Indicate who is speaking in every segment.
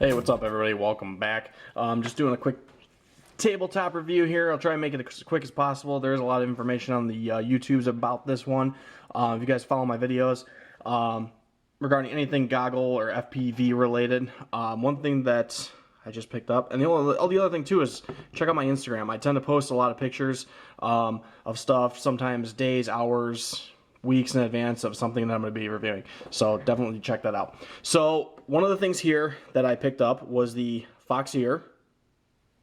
Speaker 1: Hey, what's up everybody? Welcome back. Just doing a quick tabletop review here. I'll try and make it as quick as possible. There's a lot of information on the YouTubes about this one. If you guys follow my videos regarding anything goggle or FPV related, one thing that I just picked up, and the other thing too is check out my Instagram. I tend to post a lot of pictures of stuff, sometimes days, hours, weeks in advance of something that I'm going to be reviewing. So definitely check that out. So one of the things here that I picked up was the Foxeer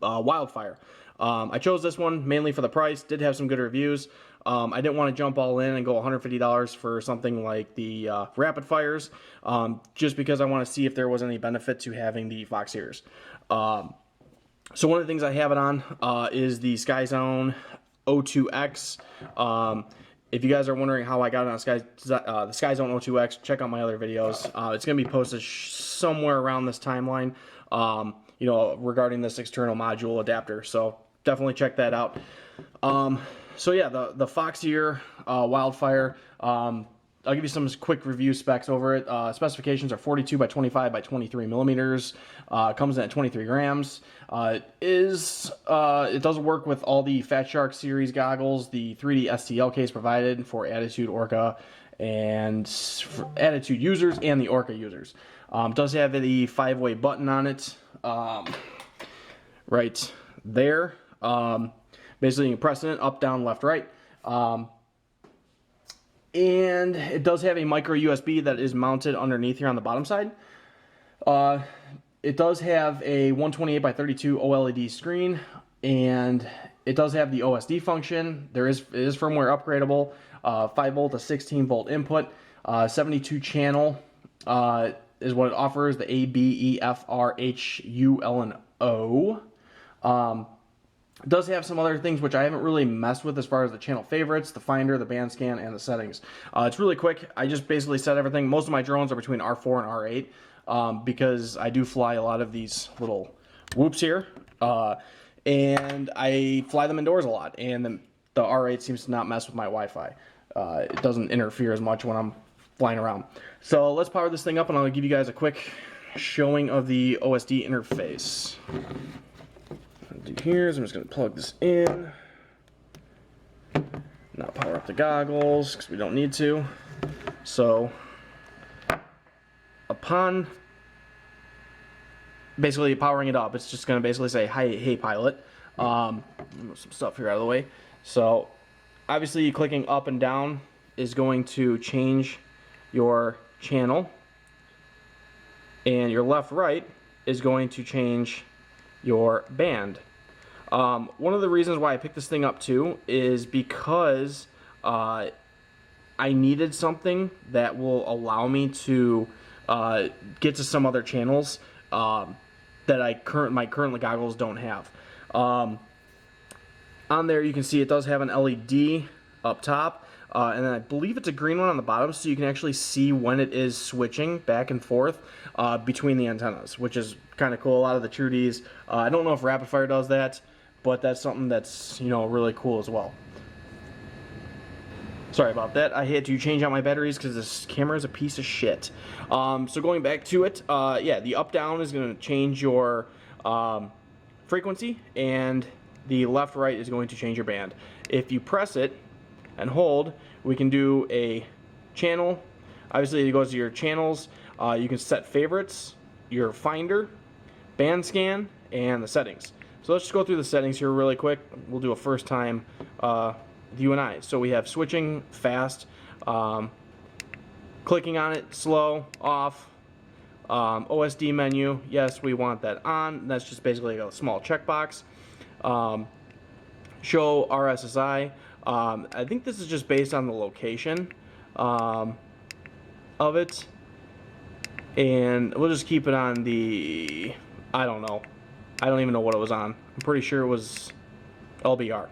Speaker 1: Wildfire. I chose this one mainly for the price. Did have some good reviews. I didn't want to jump all in and go $150 for something like the rapid fires, just because I want to see if there was any benefit to having the Foxeers. So one of the things I have it on is the Skyzone O2X. If you guys are wondering how I got it on the Skyzone O2X, check out my other videos. It's going to be posted somewhere around this timeline, you know, regarding this external module adapter. So definitely check that out. So yeah, the Foxeer Wildfire. I'll give you some quick review specs over it. Specifications are 42 by 25 by 23 millimeters. Comes in at 23 grams. It does work with all the Fat Shark series goggles, the 3D STL case provided for Attitude, Orca, and for Attitude users and the Orca users. Does have the 5-way button on it, right there. Basically, you can press it up, down, left, right. And it does have a micro USB that is mounted underneath here on the bottom side. It does have a 128 by 32 OLED screen, and it does have the OSD function. It is firmware upgradable. 5-volt to 16-volt input. 72 channel is what it offers. The A, B, E, F, R, H, U, L, and O. It does have some other things which I haven't really messed with as far as the channel favorites, the finder, the band scan, and the settings. It's really quick. I just basically set everything. Most of my drones are between R4 and R8 because I do fly a lot of these little whoops here. And I fly them indoors a lot. And the R8 seems to not mess with my Wi-Fi. It doesn't interfere as much when I'm flying around. So let's power this thing up and I'll give you guys a quick showing of the OSD interface. Do here is I'm just going to plug this in, not power up the goggles because we don't need to. So upon basically powering it up, it's just going to basically say, hey pilot. Move some stuff here out of the way. So obviously clicking up and down is going to change your channel, and your left right is going to change your band. One of the reasons why I picked this thing up too is because I needed something that will allow me to get to some other channels that my current goggles don't have. On there you can see it does have an LED up top, and then I believe it's a green one on the bottom, so you can actually see when it is switching back and forth between the antennas, which is kind of cool. A lot of the Trudies, I don't know if Rapid Fire does that, but that's something that's, you know, really cool as well. Sorry about that. I had to change out my batteries because this camera is a piece of shit. So going back to it, yeah, the up-down is going to change your frequency, and the left-right is going to change your band. If you press it and hold, we can do a channel. Obviously, it goes to your channels. You can set favorites, your finder, band scan, and the settings. So let's just go through the settings here really quick. We'll do a first time with you and I. So we have switching, fast, clicking on it, slow, off, OSD menu. Yes, we want that on. That's just basically a small checkbox. Show RSSI. I think this is just based on the location of it. And we'll just keep it on the, I don't know. I don't even know what it was on. I'm pretty sure it was LBR.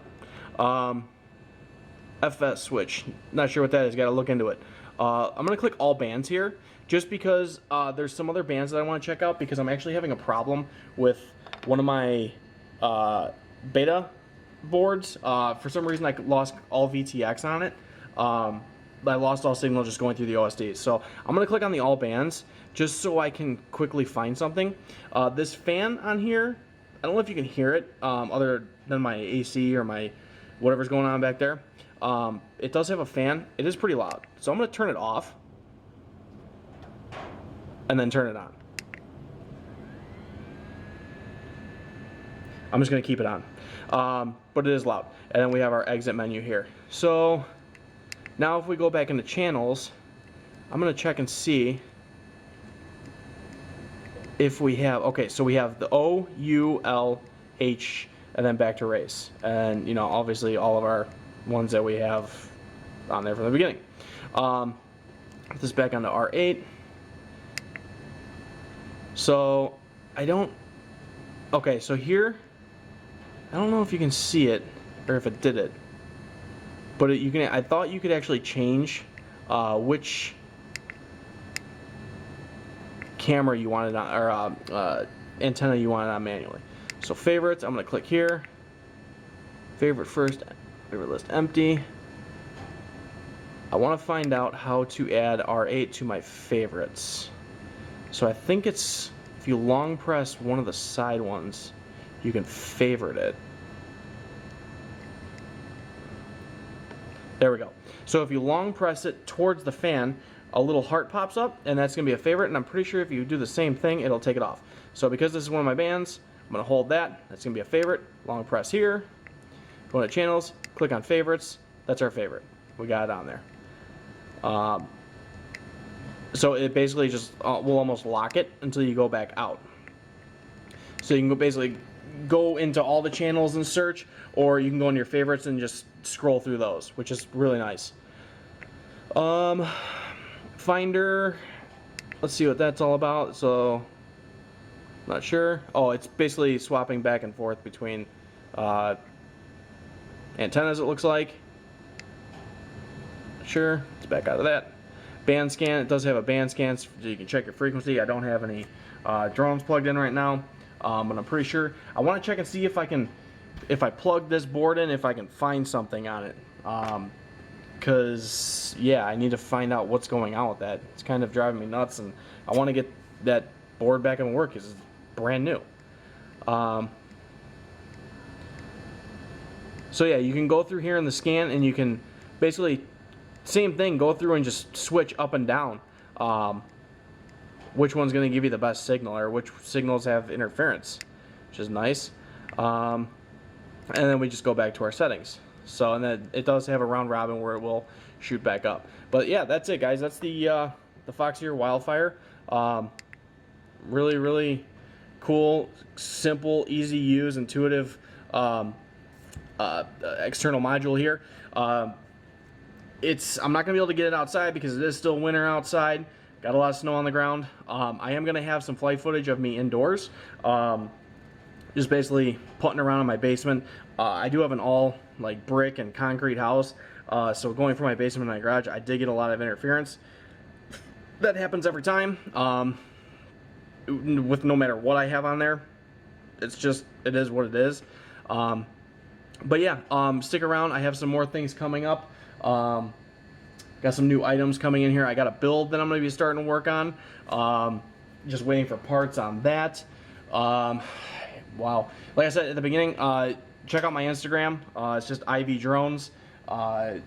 Speaker 1: FS switch. Not sure what that is. Got to look into it. I'm going to click all bands here just because there's some other bands that I want to check out because I'm actually having a problem with one of my beta boards. For some reason I lost all VTX on it. I lost all signal just going through the OSD. So I'm going to click on the all bands just so I can quickly find something. This fan on here, I don't know if you can hear it other than my AC or my whatever's going on back there. It does have a fan. It is pretty loud. So I'm going to turn it off and then turn it on. I'm just going to keep it on. But it is loud. And then we have our exit menu here. So now if we go back into channels, I'm going to check and see if we have, okay, so we have the O, U, L, H, and then back to race. And, you know, obviously all of our ones that we have on there from the beginning. Put this back onto R8. So I don't, okay, so here, I don't know if you can see it or if it did it, but you can. I thought you could actually change which camera you wanted on, or antenna you wanted on manually. So favorites, I'm going to click here. Favorite first, favorite list empty. I want to find out how to add R8 to my favorites. So I think it's, if you long press one of the side ones, you can favorite it. There we go. So if you long press it towards the fan, a little heart pops up, and that's going to be a favorite, and I'm pretty sure if you do the same thing, it'll take it off. So because this is one of my bands, I'm going to hold that. That's going to be a favorite. Long press here. Go into channels, click on favorites. That's our favorite. We got it on there. So it basically just will almost lock it until you go back out. So you can go basically go into all the channels and search, or you can go into your favorites and just scroll through those, which is really nice. Finder, let's see what that's all about. So, not sure. Oh, it's basically swapping back and forth between antennas, it looks like. Sure, it's back out of that. Band scan, it does have a band scan so you can check your frequency. I don't have any drones plugged in right now, but I'm pretty sure. I want to check and see if I can, if I plug this board in, if I can find something on it. Because, yeah, I need to find out what's going on with that. It's kind of driving me nuts, and I want to get that board back in work because it's brand new. So, yeah, you can go through here in the scan, and you can basically, same thing, go through and just switch up and down. Which one's going to give you the best signal, or which signals have interference, which is nice. And then we just go back to our settings. So, and then it does have a round robin where it will shoot back up. But yeah, that's it, guys. That's the Foxeer Wildfire. Really, really cool, simple, easy to use, intuitive external module here. I'm not gonna be able to get it outside because it is still winter outside. Got a lot of snow on the ground. I am gonna have some flight footage of me indoors. Just basically putting around in my basement. I do have an all like brick and concrete house, so going from my basement to my garage, I did get a lot of interference. That happens every time, with no matter what I have on there. It's just, it is what it is. But yeah, stick around. I have some more things coming up. Got some new items coming in here. I got a build that I'm going to be starting to work on. Just waiting for parts on that. Wow. Like I said at the beginning, check out my Instagram. It's just IV Drones. I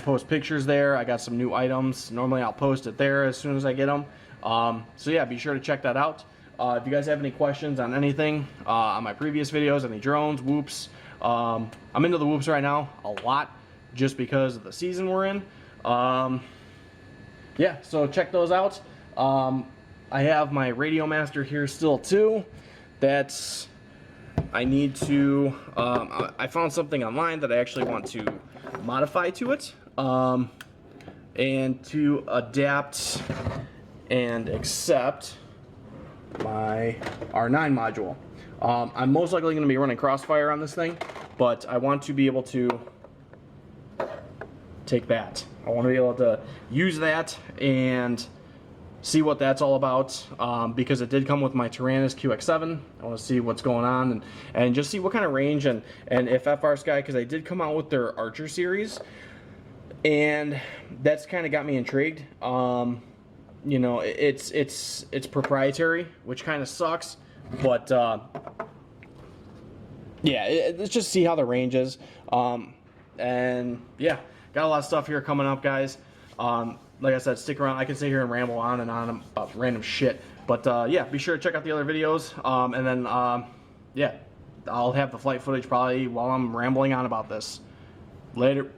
Speaker 1: post pictures there. I got some new items. Normally I'll post it there as soon as I get them. So yeah, be sure to check that out. If you guys have any questions on anything, on my previous videos, any drones, whoops. I'm into the whoops right now a lot just because of the season we're in. Yeah, so check those out. I have my Radio Master here still too. That's, I need to, I found something online that I actually want to modify to it, and to adapt and accept my R9 module. I'm most likely going to be running Crossfire on this thing, but I want to be able to take that. I want to be able to use that and see what that's all about, because it did come with my Tyrannus QX7. I want to see what's going on and just see what kind of range and if FR Sky, because they did come out with their Archer series. and that's kind of got me intrigued. You know, it's proprietary, which kind of sucks, but yeah, let's just see how the range is. And yeah, got a lot of stuff here coming up, guys. Like I said, stick around. I can sit here and ramble on and on about random shit, but yeah, be sure to check out the other videos. And then yeah, I'll have the flight footage probably while I'm rambling on about this. Later.